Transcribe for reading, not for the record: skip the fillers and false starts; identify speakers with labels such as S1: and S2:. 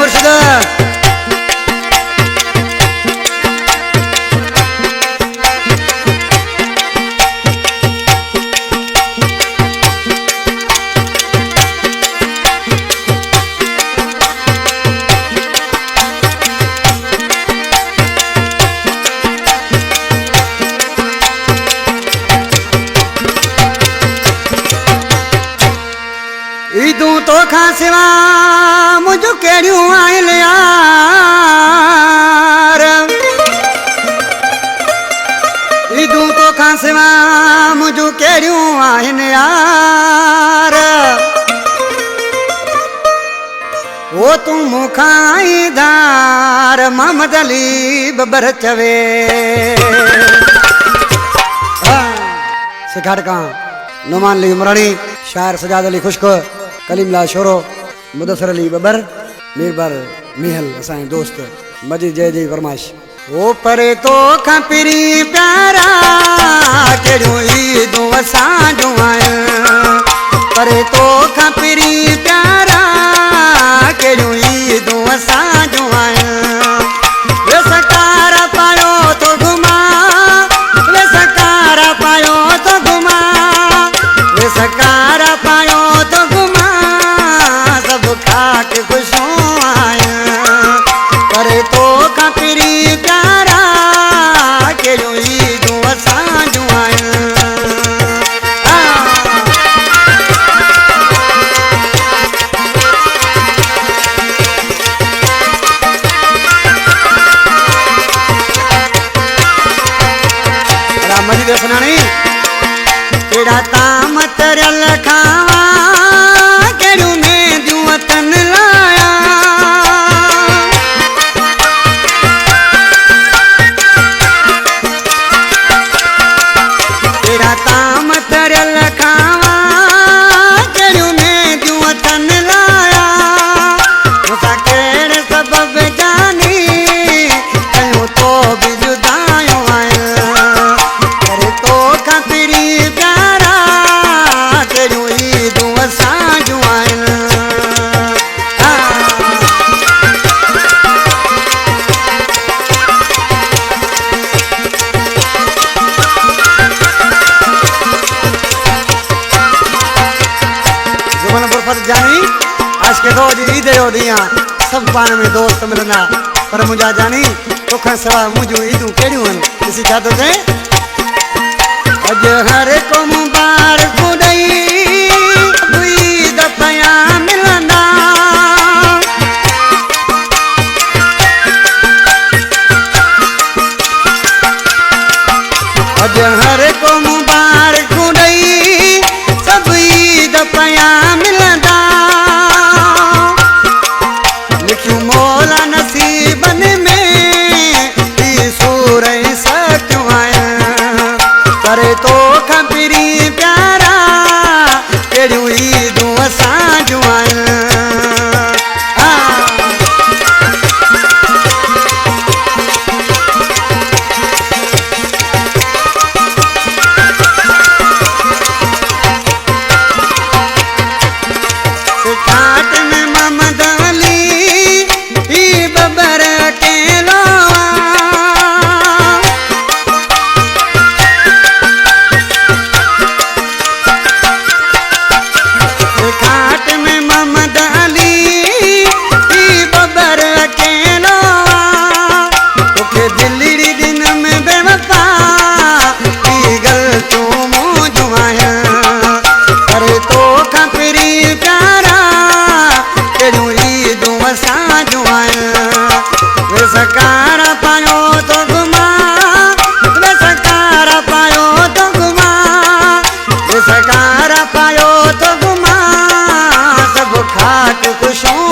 S1: मुर्शिद ईदू तो खां सिवा मुझो केड़ियूं आहिनि यार ईदू तो खां सिवा मुझो केड़ियूं आहिनि यार वो तू मुखां आई धार मोहम्मद अली बबर चवे सिखाड़ का नुमान अली उमरानी शायर सजाद अली खुश्क कलीमला शोरो मुदसर अली बबर मीरबर मिहल असांजे दोस्त मजीद जय जय फरमाइश ओ परे तो खपरी प्यारा केड़ियूं ईदूं असां जूं आहिनि परे तो खपरी प्यारा केड़ियूं ईदूं असां जूं आहिनि वे सकार पायो तो घुमा वे सकार पायो तो घुमा वे सकार पायो तो घुमा सब खाक खुशों आया करे तो खपरी प्यारा केड़ियूं ईदूं असां जूं आहिनि मजीद सुनानी केड़ा ताम तरल खावा केड़ू में दियूं वतन लाया केड़ा ताम तरल खावा केड़ू में दियूं वतन लाया मुसा केड़े सबब जानी कयूं तो भी जुदायूं आहिनि करे तो खपरी प्यारा केड़ियूं ईदूं असां जूं आहिनि जुमनपुर फत जानी आज के रोज ईद जो ॾींहुं सब पाण में दोस्त मिलंदा पर मुंहिंजा जानी तोखां सवाइ मुंहिंजूं ईदूं कहिड़ियूं आहिनि ॾिसी छा थो चए अॼु हर को मुबारक ॾेई ईद पिया मिलंदा अॼु हर को मुबारक ॾेई सभु ईद पिया मिलंदा लिखियूं मौला नसीबनि में ई सूर सकियूं आहिनि करे तो खपरी प्यारा केड़ियूं ईदूं असां जूं आहिनि सिखाट में मोहम्मद अली ई बबर अकेलो खाट में मोहम्मद अली ई बबर अकेलो तोखे दिल्ली दिन में बेवफा ई गलतियूं मुंहिंजूं आहिनि करे तो खपरी प्यारा केड़ियूं ईदूं असां जूं आहिनि वे सकार पायो तो घुमा वे सकार पायो तो घुमा वे सकार पायो तो घुमा सब खाक खुशों